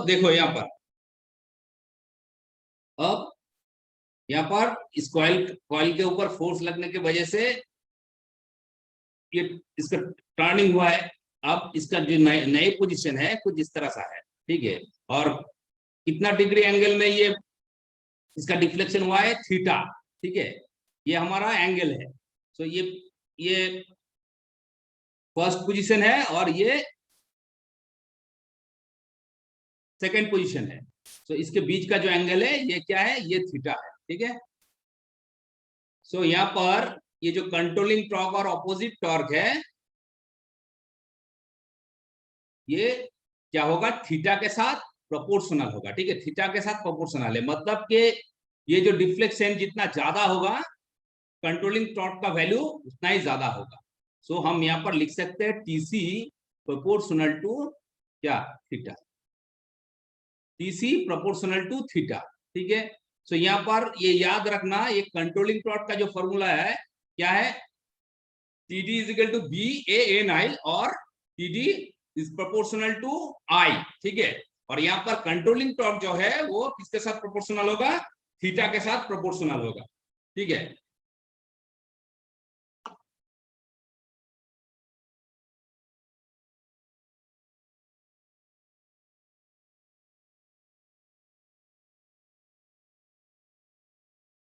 देखो यहाँ पर, अब यहाँ पर इस कॉइल कॉइल के ऊपर फोर्स लगने की वजह से ये इसका टर्निंग हुआ है। अब इसका जो नई पोजीशन है कुछ इस तरह सा है, ठीक है। और कितना डिग्री एंगल में ये इसका डिफ्लेक्शन हुआ है, थीटा, ठीक है। ये हमारा एंगल है। ये फर्स्ट पोजीशन है और ये सेकंड पोजीशन है। इसके बीच का जो एंगल है ये क्या है, ये थीटा है, ठीक है। यहाँ पर ये जो कंट्रोलिंग टॉर्क और ऑपोजिट टॉर्क है, ये क्या होगा, थीटा के साथ प्रोपोर्शनल होगा, ठीक है। थीटा के साथ प्रोपोर्शनल है, मतलब कि ये जो डिफ्लेक्शन जितना ज्यादा होगा, कंट्रोलिंग टॉर्क का वैल्यू उतना ही ज्यादा होगा। हम यहाँ पर लिख सकते हैं टीसी प्रोपोर्शनल टू क्या, theta. TC proportional to theta, ठीक है। यहाँ पर ये याद रखना, ये कंट्रोलिंग टॉर्क का जो फॉर्मूला है क्या है, TD is equal to B A N I, और TD is proportional to I, ठीक है। और यहाँ पर कंट्रोलिंग टॉर्क जो है वो किसके साथ प्रोपोर्शनल होगा, थीटा के साथ प्रोपोर्शनल होगा, ठीक है।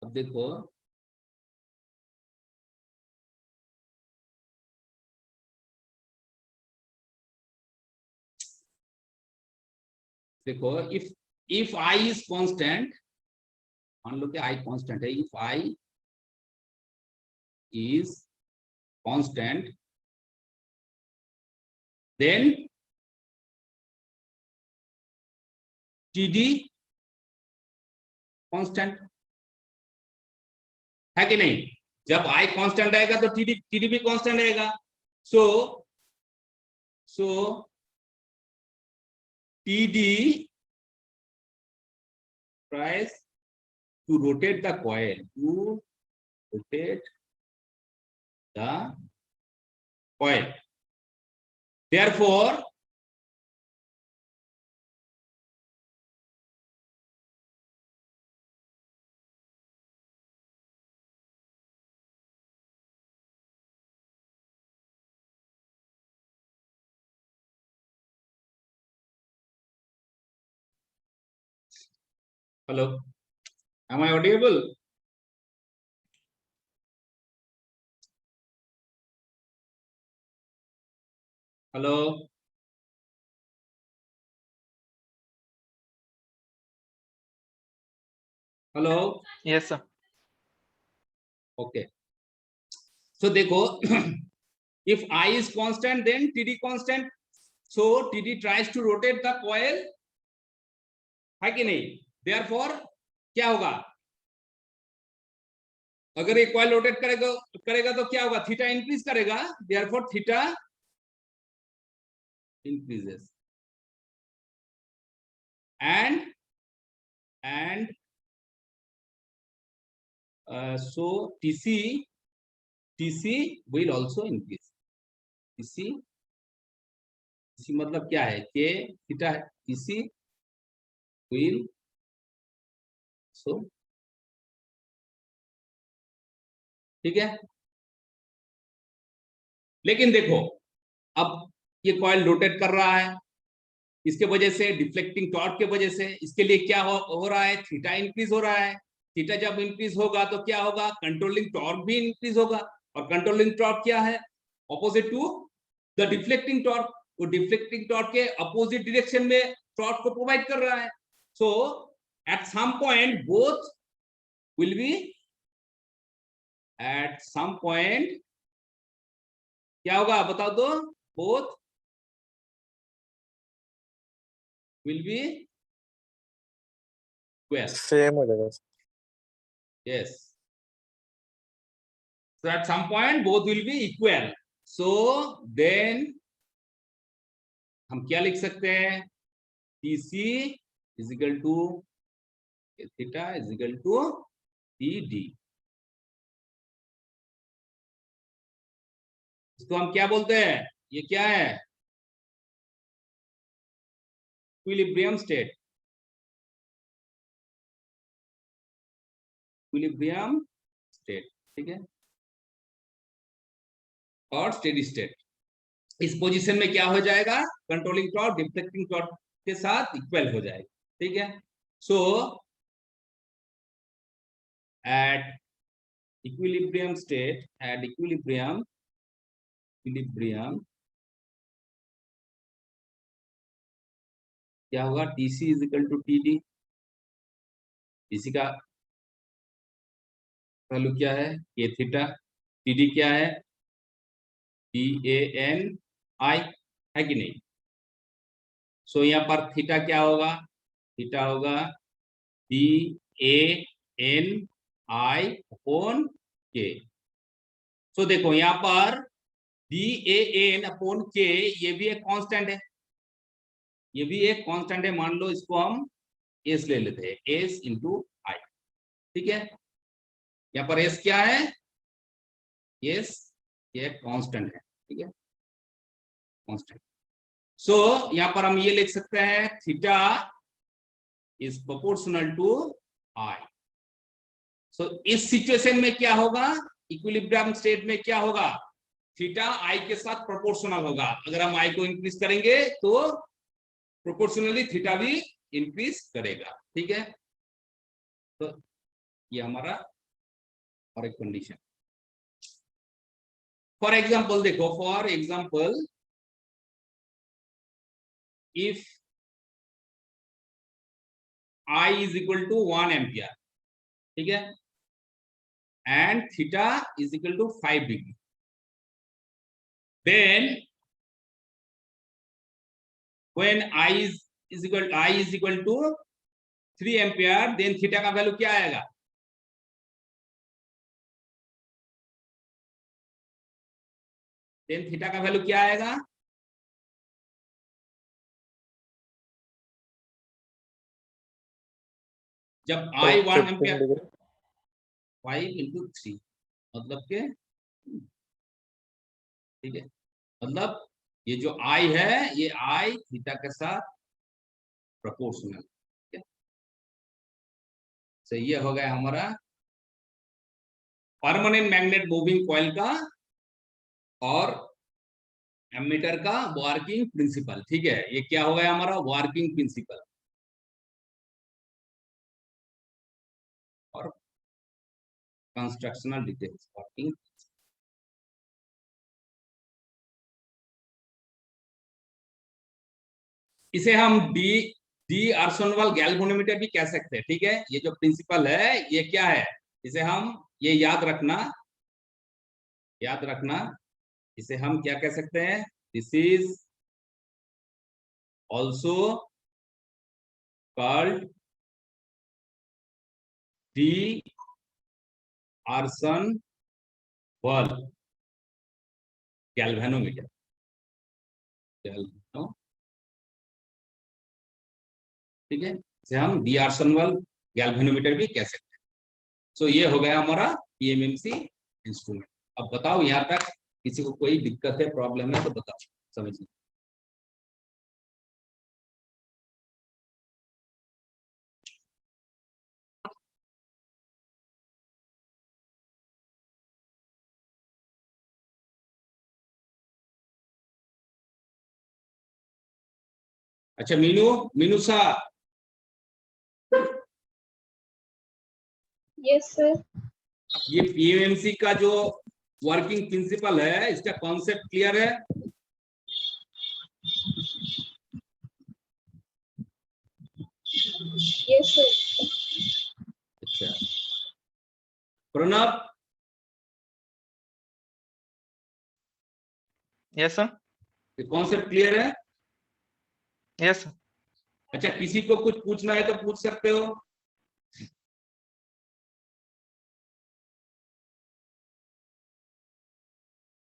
अब देखो, इफ आई इज कांस्टेंट, मान लो कि आई कांस्टेंट है, if I is constant then TD constant है कि नहीं। जब आई कांस्टेंट रहेगा तो TD भी कांस्टेंट रहेगा। सो TD tries to rotate the coil, therefore hello, am I audible? Hello, hello, yes sir. okay. देखो, if I is constant then TD constant, so TD tries to rotate the coil, है कि नहीं। therefore क्या होगा, अगर ये coil rotate करेगा तो क्या होगा, थीटा इंक्रीज करेगा, therefore theta increases, and so TC will also increase। TC मतलब क्या है, के थीटा है, TC will so, ठीक है। लेकिन देखो, अब ये कॉइल रोटेट कर रहा है, इसके वजह से डिफ्लेक्टिंग टॉर्क के वजह से इसके लिए क्या हो रहा है, थीटा इंक्रीज हो रहा है। थीटा जब इंक्रीज होगा तो क्या होगा, कंट्रोलिंग टॉर्क भी इंक्रीज होगा। और कंट्रोलिंग टॉर्क क्या है, opposite to the deflecting torque. वो डिफ्लेक्टिंग टॉर्क के अपोजिट डायरेक्शन में टॉर्क को प्रोवाइड कर रहा है। So at some point both will be, at some point क्या होगा बताओ तो, बोथ विल बी सेम हो जाएगा। yes, so at some point both will be equal, so then हम क्या लिख सकते हैं, TC is equal to theta is equal to TD। इसको हम क्या बोलते हैं, ये क्या है, इक्विलिब्रियम स्टेट, इक्विलिब्रियम स्टेट, ठीक है, और स्टेडी स्टेट। इस पोजीशन में क्या हो जाएगा, कंट्रोलिंग टॉर्क डिफ्लेक्टिंग टॉर्क के साथ इक्वल हो जाएगा, ठीक है। So at equilibrium state, at equilibrium क्या होगा, TC is equal to TD। TC का वैल्यू क्या है, K थीटा। TD क्या है, TANI, है कि नहीं। सो यहाँ पर थीटा क्या होगा, थीटा होगा DANI अपॉन K। सो देखो यहाँ पर DAN अपॉन K ये भी एक कांस्टेंट है, ये भी एक कांस्टेंट है। मान लो इसको हम S ले लेते हैं, S इंटू I, ठीक है। यहाँ पर S क्या है, S ये कांस्टेंट है, ठीक है, कांस्टेंट। सो यहाँ पर हम ये लिख सकते हैं theta is proportional to I। So इस सिचुएशन में क्या होगा, इक्विलिब्रियम स्टेट में क्या होगा, थीटा I के साथ प्रोपोर्शनल होगा। अगर हम I को इंक्रीज करेंगे तो प्रोपोर्शनली थीटा भी इंक्रीज करेगा, ठीक है। तो ये हमारा और एक कंडीशन। फॉर एग्जाम्पल देखो, for example if I is equal to 1 ampere, ठीक है, and theta is equal to 5 degree, then when I is equal to 3 ampere, then theta का वैल्यू क्या आएगा, then थीटा का वैल्यू क्या आएगा, जब I 1 एम्पियर, 5 इंटू 3 मतलब के, ठीक है, मतलब ये जो I है ये I थीटा के साथ प्रोपोर्शनल, ठीक है। तो ये हो गया हमारा परमानेंट मैग्नेट मूविंग कॉइल का और एमीटर का वर्किंग प्रिंसिपल, ठीक है। ये क्या हो गया हमारा वर्किंग प्रिंसिपल और कंस्ट्रक्शनल डिटेल्स वर्किंग। इसे हम डी आर्सनवाल गैल्वेनोमीटर भी कह सकते हैं, ठीक है। ये जो प्रिंसिपल है ये क्या है, इसे हम ये याद रखना, इसे हम क्या कह सकते हैं, this is also called d'Arsonval galvanometer, ठीक है। इसे हम डी आर्सनवाल गैल्वेनोमीटर भी कह सकते हैं। सो ये हो गया हमारा PMMC इंस्ट्रूमेंट। अब बताओ यहाँ तक किसी को कोई दिक्कत है, प्रॉब्लम है तो बताओ, समझिए। अच्छा मीनू सा, यस सर। ये PMMC का जो वर्किंग प्रिंसिपल है इसका कॉन्सेप्ट क्लियर है, यस सर। अच्छा प्रणब, यस सर। ये कॉन्सेप्ट क्लियर है, यस। अच्छा किसी को कुछ पूछना है तो पूछ सकते हो।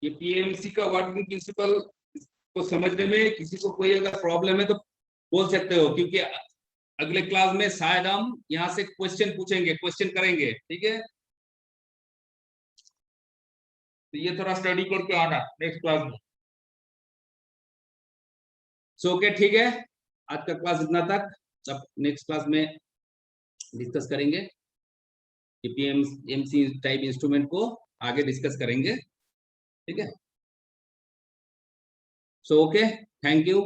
ये PMMC का वर्किंग प्रिंसिपल को समझने में किसी को कोई अगर प्रॉब्लम है तो बोल सकते हो, क्योंकि अगले क्लास में शायद हम यहाँ से क्वेश्चन पूछेंगे, क्वेश्चन करेंगे, ठीक है। तो ये थोड़ा स्टडी करके आना नेक्स्ट क्लास में। सो ओके, ठीक है। आज का क्लास इतना तक, अब नेक्स्ट क्लास में डिस्कस करेंगे कि पीएमसी टाइप इंस्ट्रूमेंट को आगे डिस्कस करेंगे, ठीक है। So okay, thank you.